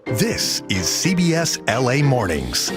This is CBS LA Mornings.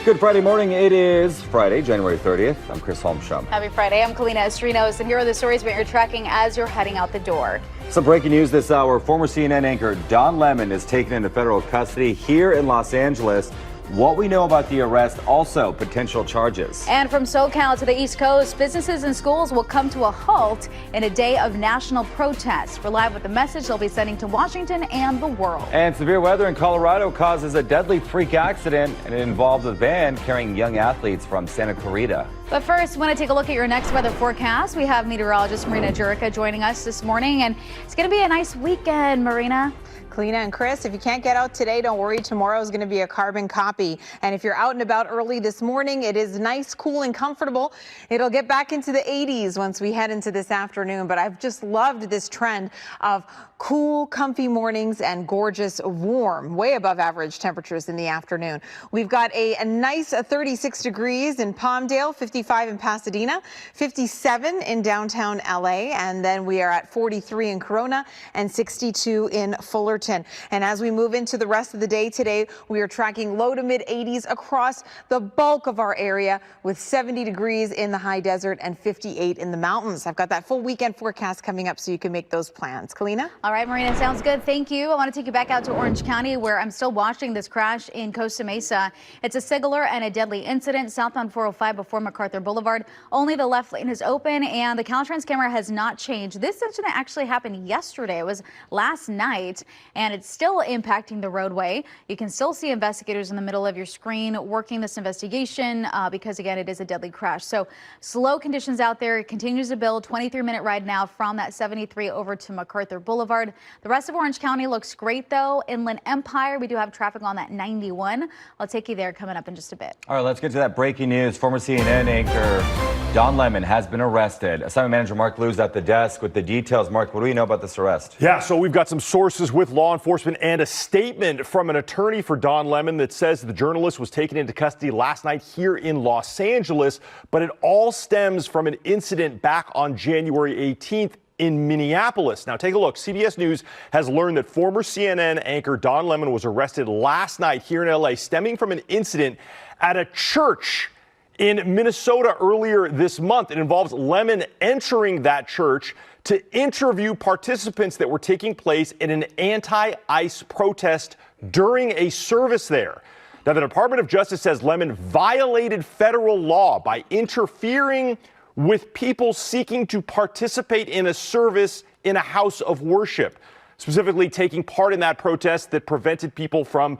Good Friday morning. It is Friday, January 30th. I'm Chris Holmstrom. Happy Friday. I'm Kalina Estrinos, and here are the stories that you're tracking as you're heading out the door. Some breaking news this hour. Former CNN anchor Don Lemon is taken into federal custody here in Los Angeles. What we know about the arrest, also potential charges. And from SoCal to the East Coast, businesses and schools will come to a halt in a day of national protest. We're live with the message they'll be sending to Washington and the world. And severe weather in Colorado causes a deadly freak accident, and it involved a van carrying young athletes from Santa Clarita. But first, want to take a look at your next weather forecast. We have meteorologist Marina Jurica joining us this morning, and it's going to be a nice weekend, Marina. Kalina and Chris, if you can't get out today, don't worry. Tomorrow is going to be a carbon copy. And if you're out and about early this morning, it is nice, cool, and comfortable. It'll get back into the 80s once we head into this afternoon. But I've just loved this trend of cool, comfy mornings and gorgeous, warm, way above average temperatures in the afternoon. We've got a nice 36 degrees in Palmdale, 55 in Pasadena, 57 in downtown LA, and then we are at 43 in Corona and 62 in Fullerton. And as we move into the rest of the day today, we are tracking low to mid 80s across the bulk of our area, with 70 degrees in the high desert and 58 in the mountains. I've got that full weekend forecast coming up so you can make those plans. Kalina? All right, Marina, sounds good. Thank you. I want to take you back out to Orange County, where I'm still watching this crash in Costa Mesa. It's a singular and a deadly incident southbound 405 before MacArthur Boulevard. Only the left lane is open, and the Caltrans camera has not changed. This incident actually happened yesterday. It was last night, and it's still impacting the roadway. You can still see investigators in the middle of your screen working this investigation because, again, it is a deadly crash. So slow conditions out there. It continues to build. 23-minute ride now from that 73 over to MacArthur Boulevard. The rest of Orange County looks great, though. Inland Empire, we do have traffic on that 91. I'll take you there coming up in just a bit. All right, let's get to that breaking news. Former CNN anchor Don Lemon has been arrested. Assignment manager Mark Lew's at the desk with the details. Mark, what do we know about this arrest? Yeah, so we've got some sources with law enforcement and a statement from an attorney for Don Lemon that says the journalist was taken into custody last night here in Los Angeles, but it all stems from an incident back on January 18th in Minneapolis. Now take a look. CBS News has learned that former CNN anchor Don Lemon was arrested last night here in LA, stemming from an incident at a church in Minnesota earlier this month. It involves Lemon entering that church to interview participants that were taking place in an anti-ICE protest during a service there. Now, the Department of Justice says Lemon violated federal law by interfering with people seeking to participate in a service in a house of worship, specifically taking part in that protest that prevented people from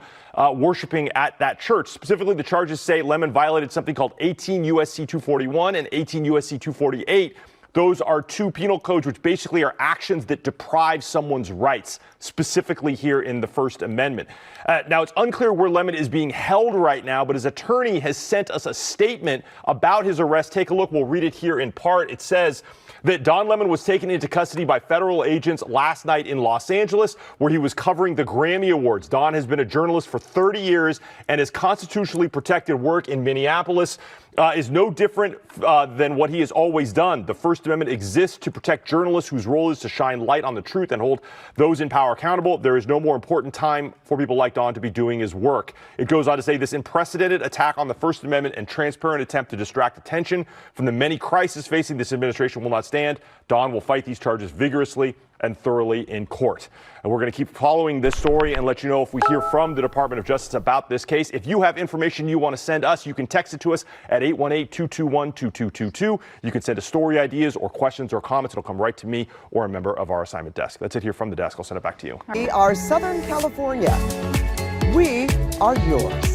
worshiping at that church. Specifically, the charges say Lemon violated something called 18 U.S.C. 241 and 18 U.S.C. 248. Those are two penal codes which basically are actions that deprive someone's rights, specifically here in the First Amendment. Now, it's unclear where Lemon is being held right now, but his attorney has sent us a statement about his arrest. Take a look. We'll read it here in part. It says that Don Lemon was taken into custody by federal agents last night in Los Angeles, where he was covering the Grammy Awards. Don has been a journalist for 30 years, and his constitutionally protected work in Minneapolis is no different than what he has always done. The First Amendment exists to protect journalists whose role is to shine light on the truth and hold those in power accountable. There is no more important time for people like Don to be doing his work. It goes on to say this unprecedented attack on the First Amendment and transparent attempt to distract attention from the many crises facing this administration will not stand. Don will fight these charges vigorously and thoroughly in court. And we're going to keep following this story and let you know if we hear from the Department of Justice about this case. If you have information you want to send us, you can text it to us at 818-221-2222. You can send us story ideas or questions or comments. It'll come right to me or a member of our assignment desk. That's it here from the desk. I'll send it back to you. We are Southern California. We are yours.